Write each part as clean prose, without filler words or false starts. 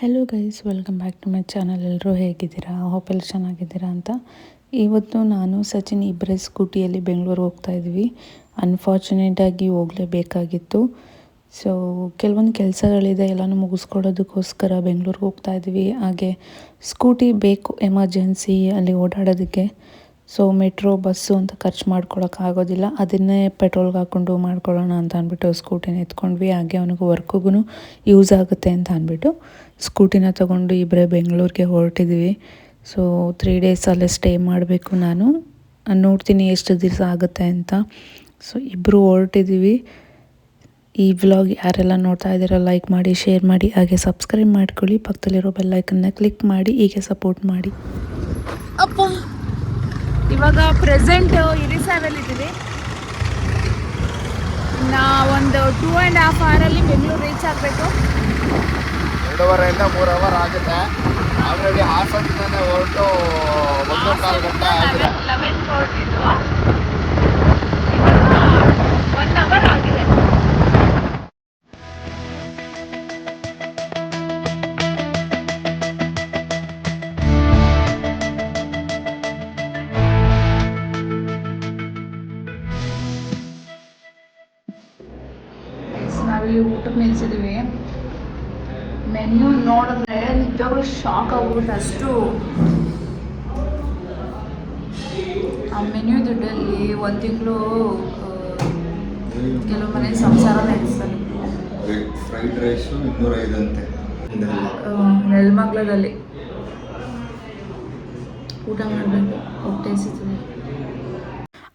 Hello guys, welcome back to my channel. ಎಲ್ಲರೂ ಹೇಗಿದ್ದೀರಾ? Hope ಎಲ್ಲ ಚೆನ್ನಾಗಿದ್ದೀರಾ ಅಂತ. ಇವತ್ತು ನಾನು ಸಚಿನ್ ಇಬ್ಬರೇ ಸ್ಕೂಟಿಯಲ್ಲಿ ಬೆಂಗಳೂರು ಹೋಗ್ತಾ ಇದ್ವಿ. ಅನ್ಫಾರ್ಚುನೇಟಾಗಿ ಹೋಗಲೇಬೇಕಾಗಿತ್ತು. ಸೊ ಕೆಲವೊಂದು ಕೆಲಸಗಳಿದೆ, ಎಲ್ಲನೂ ಮುಗಿಸ್ಕೊಡೋದಕ್ಕೋಸ್ಕರ ಬೆಂಗಳೂರಿಗೆ ಹೋಗ್ತಾ ಇದ್ವಿ. ಹಾಗೆ ಸ್ಕೂಟಿ ಬೇಕು ಎಮರ್ಜೆನ್ಸಿ ಅಲ್ಲಿ ಓಡಾಡೋದಕ್ಕೆ. ಸೊ ಮೆಟ್ರೋ ಬಸ್ಸು ಅಂತ ಖರ್ಚು ಮಾಡ್ಕೊಳೋಕ್ಕಾಗೋದಿಲ್ಲ, ಅದನ್ನೇ ಪೆಟ್ರೋಲ್ಗೆ ಹಾಕ್ಕೊಂಡು ಮಾಡ್ಕೊಳ್ಳೋಣ ಅಂತ ಅಂದ್ಬಿಟ್ಟು ಸ್ಕೂಟಿನ ಎತ್ಕೊಂಡ್ವಿ. ಹಾಗೆ ಅವನಿಗೂ ವರ್ಕ್ಗೂ ಯೂಸ್ ಆಗುತ್ತೆ ಅಂತ ಅಂದ್ಬಿಟ್ಟು ಸ್ಕೂಟಿನ ತೊಗೊಂಡು ಇಬ್ಬರೇ ಬೆಂಗಳೂರಿಗೆ ಹೊರಟಿದ್ವಿ. ಸೊ 3 days ಅಲ್ಲೇ ಸ್ಟೇ ಮಾಡಬೇಕು. ನಾನು ನೋಡ್ತೀನಿ ಎಷ್ಟು ದಿವಸ ಆಗುತ್ತೆ ಅಂತ. ಸೊ ಇಬ್ಬರು ಹೊರಟಿದ್ದೀವಿ. ಈ ವ್ಲಾಗ್ ಯಾರೆಲ್ಲ ನೋಡ್ತಾ ಇದ್ದೀರಾ ಲೈಕ್ ಮಾಡಿ, ಶೇರ್ ಮಾಡಿ, ಹಾಗೆ ಸಬ್ಸ್ಕ್ರೈಬ್ ಮಾಡ್ಕೊಳ್ಳಿ. ಪಕ್ಕದಲ್ಲಿರೋ ಬೆಲ್ಲೈಕನ್ನ ಕ್ಲಿಕ್ ಮಾಡಿ, ಹೀಗೆ ಸಪೋರ್ಟ್ ಮಾಡಿ. ಅಪ್ಪ, ಇವಾಗ ಪ್ರೆಸೆಂಟ್ ಇರಿಸಾವಲ್ಲಿದ್ದೀವಿ. ಒಂದು 2.5 hours ಬೆಂಗಳೂರು ರೀಚ್ ಆಗಬೇಕು. 2.5 to 3 hours ಆಗುತ್ತೆ. ಆಲ್ರೆಡಿ ಹಾಸನದಿಂದ ಹೊರಟು 1.25 ಗಂಟೆ ಆಗಿದೆ. 11 ಹೊರಟಿದ್ದು, ಇವಾಗ 1 hour ಆಗಿದೆ. ನಾವಿಲ್ಲಿ ಊಟಕ್ಕೆ ನಿಲ್ಸಿದ್ದೀವಿ. ಮೆನ್ಯೂ ನೋಡಿದ್ರೆ ನಿಜವಾಗ್ಲೂ ಶಾಕ್ ಆಗ್ಬಿಟ್ಟು, ಅಷ್ಟು ಆ ಮೆನ್ಯೂ ದುಡ್ಡಲ್ಲಿ 1 ತಿಂಗಳು ಕೆಲವು ಮನೆ ಸಂಸಾರ ನಡೆಸ್ತಾರೆ. ಫ್ರೈಡ್ ರೈಸು 205 ಅಂತೆ ನೆಲಮಂಗಲದಲ್ಲಿ ಊಟ ಮಾಡಬೇಕು, ಹೊಟ್ಟೆ ಹಸಿತದೆ.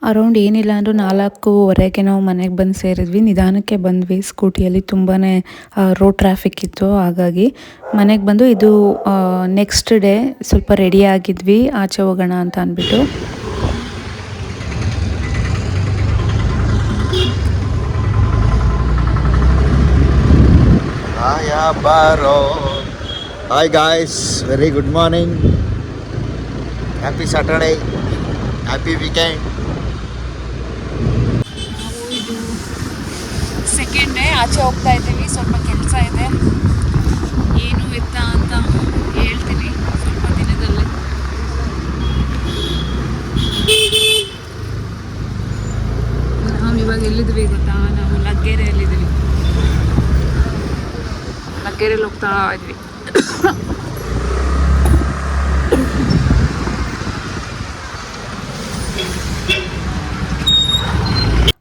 ಅರೌಂಡ್ ಏನಿಲ್ಲ ಅಂದರೂ 4:15 ನಾವು ಮನೆಗೆ ಬಂದು ಸೇರಿದ್ವಿ. ನಿಧಾನಕ್ಕೆ ಬಂದ್ವಿ ಸ್ಕೂಟಿಯಲ್ಲಿ, ತುಂಬಾ ರೋಡ್ ಟ್ರಾಫಿಕ್ ಇತ್ತು. ಹಾಗಾಗಿ ಮನೆಗೆ ಬಂದು ಇದು ನೆಕ್ಸ್ಟ್ ಡೇ ಸ್ವಲ್ಪ ರೆಡಿ ಆಗಿದ್ವಿ ಆಚೆ ಹೋಗೋಣ ಅಂತ ಅಂದ್ಬಿಟ್ಟು. Hi guys, very good morning. Happy Saturday, happy weekend. Second day ಆಚೆ ಹೋಗ್ತಾ ಇದ್ದೀವಿ. ಸ್ವಲ್ಪ ಕೆಲಸ ಇದೆ, ಏನು ಎತ್ತ ಅಂತ ಹೇಳ್ತೀನಿ ಸ್ವಲ್ಪ ದಿನದಲ್ಲಿ. ನಾವು ಇವಾಗ ಎಲ್ಲಿದ್ವಿ ಗೊತ್ತಾ? ನಾವು ಲಗ್ಗೆರೆಯಲ್ಲಿದ್ದೀವಿ. ಲಗ್ಗೆರೆಯಲ್ಲಿ ಹೋಗ್ತಾ ಇದ್ವಿ.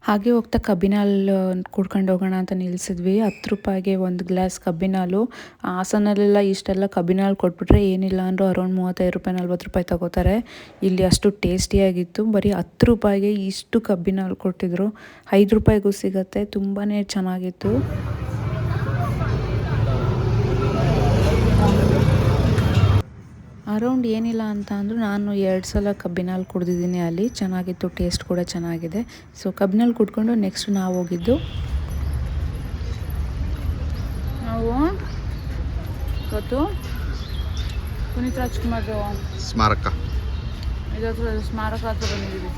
ಹಾಗೆ ಹೋಗ್ತಾ ಕಬ್ಬಿನ ಹಾಲು ಕುಡ್ಕೊಂಡು ಹೋಗೋಣ ಅಂತ ನಿಲ್ಲಿಸಿದ್ವಿ. 10 ರೂಪಾಯಿಗೆ 1 ಗ್ಲಾಸ್ ಕಬ್ಬಿನ ಹಾಲು. ಹಾಸನಲ್ಲೆಲ್ಲ ಇಷ್ಟೆಲ್ಲ ಕಬ್ಬಿನ ಹಾಲು ಕೊಟ್ಬಿಟ್ರೆ ಏನಿಲ್ಲ ಅಂದರೂ ಅರೌಂಡ್ 35 ರೂಪಾಯಿ 40 ರೂಪಾಯಿ ತಗೋತಾರೆ. ಇಲ್ಲಿ ಅಷ್ಟು ಟೇಸ್ಟಿಯಾಗಿತ್ತು. ಬರೀ 10 ರೂಪಾಯಿಗೆ ಇಷ್ಟು ಕಬ್ಬಿನ ಹಾಲು ಕೊಟ್ಟಿದ್ರು. 5 ರೂಪಾಯಿಗೂ ಸಿಗುತ್ತೆ. ತುಂಬಾ ಚೆನ್ನಾಗಿತ್ತು. ಅರೌಂಡ್ ಏನಿಲ್ಲ ಅಂತ ಅಂದರೂ ನಾನು 2 ಸಲ ಕಬ್ಬಿನ ಹಾಲು ಕುಡ್ದಿದ್ದೀನಿ ಅಲ್ಲಿ. ಚೆನ್ನಾಗಿತ್ತು, ಟೇಸ್ಟ್ ಕೂಡ ಚೆನ್ನಾಗಿದೆ. ಸೊ ಕಬ್ಬಿನ ಹಾಲು ಕುಡ್ಕೊಂಡು ನೆಕ್ಸ್ಟ್ ನಾವು ಹೋಗಿದ್ದು ಗೊತ್ತು ಪುನೀತ್ ರಾಜ್ಕುಮಾರ್ ಸ್ಮಾರಕ, ಇದತ್ರ ಸ್ಮಾರಕ ಹತ್ರ ಬಂದಿದ್ದೀವಿ.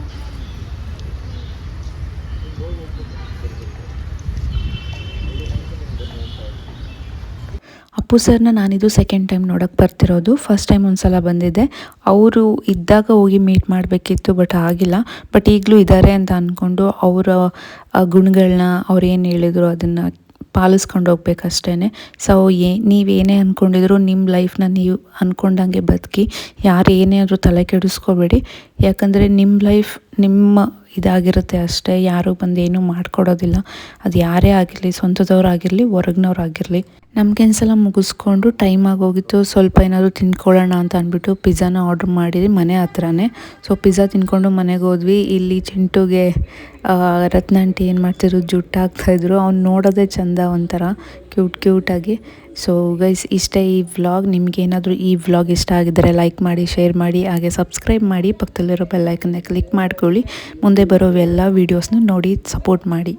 ಅಪ್ಪು ಸರ್ನ ನಾನಿದು ಸೆಕೆಂಡ್ ಟೈಮ್ ನೋಡೋಕ್ಕೆ ಬರ್ತಿರೋದು. ಫಸ್ಟ್ ಟೈಮ್ ಒಂದು ಸಲ ಬಂದಿದ್ದೆ. ಅವರು ಇದ್ದಾಗ ಹೋಗಿ ಮೀಟ್ ಮಾಡಬೇಕಿತ್ತು, ಬಟ್ ಆಗಿಲ್ಲ. ಬಟ್ ಈಗಲೂ ಇದ್ದಾರೆ ಅಂತ ಅಂದ್ಕೊಂಡು ಅವರ ಗುಣಗಳನ್ನ ಅವ್ರು ಏನು ಹೇಳಿದ್ರು ಅದನ್ನು ಪಾಲಿಸ್ಕೊಂಡು ಹೋಗ್ಬೇಕಷ್ಟೇ. ಸೊ ನೀವೇನೇ ಅಂದ್ಕೊಂಡಿದ್ರು ನಿಮ್ಮ ಲೈಫ್ನ ನೀವು ಅಂದ್ಕೊಂಡಂಗೆ ಬದುಕಿ, ಯಾರು ಏನೇ ಆದರೂ ತಲೆ ಕೆಡಿಸ್ಕೋಬೇಡಿ. ಯಾಕಂದರೆ ನಿಮ್ಮ ಲೈಫ್ ನಿಮ್ಮ ಇದಾಗಿರುತ್ತೆ ಅಷ್ಟೇ. ಯಾರು ಬಂದು ಏನೂ ಮಾಡಿಕೊಡೋದಿಲ್ಲ. ಅದು ಯಾರೇ ಆಗಿರಲಿ, ಸ್ವಂತದವ್ರಾಗಿರಲಿ, ಹೊರಗಿನವ್ರಾಗಿರಲಿ. ನಮ್ಮ ಕೆಲಸೆಲ್ಲ ಮುಗಿಸ್ಕೊಂಡು ಟೈಮ್ ಆಗೋಗಿತ್ತು. ಸ್ವಲ್ಪ ಏನಾದರೂ ತಿನ್ಕೊಳ್ಳೋಣ ಅಂತ ಅಂದ್ಬಿಟ್ಟು ಪಿಜ್ಜಾನ ಆರ್ಡ್ರ್ ಮಾಡಿದ್ವಿ ಮನೆ ಹತ್ರನೇ. ಸೊ ಪಿಜ್ಜಾ ತಿನ್ಕೊಂಡು ಮನೆಗೆ ಹೋದ್ವಿ. ಇಲ್ಲಿ ಚಿಂಟುಗೆ ರತ್ನಾಂಟಿ ಏನು ಮಾಡ್ತಿದ್ರು, ಜುಟ್ಟು ಹಾಕ್ತಾಯಿದ್ರು. ಅವ್ನು ನೋಡೋದೇ ಚೆಂದ, ಒಂಥರ ಕ್ಯೂಟಾಗಿ. ಸೊ ಗೈಸ್, ಇಷ್ಟೇ ಈ ವ್ಲಾಗ್. ನಿಮಗೇನಾದರೂ ಈ ವ್ಲಾಗ್ ಇಷ್ಟ ಆಗಿದ್ದರೆ ಲೈಕ್ ಮಾಡಿ, ಶೇರ್ ಮಾಡಿ, ಹಾಗೆ ಸಬ್ಸ್ಕ್ರೈಬ್ ಮಾಡಿ. ಪಕ್ಕದಲ್ಲಿರೋ ಬೆಲ್ಲೈಕನ್ನ ಕ್ಲಿಕ್ ಮಾಡ್ಕೊಳ್ಳಿ. ಮುಂದೆ ಬರೋ ಎಲ್ಲ ವೀಡಿಯೋಸ್ನ ನೋಡಿ ಸಪೋರ್ಟ್ ಮಾಡಿ.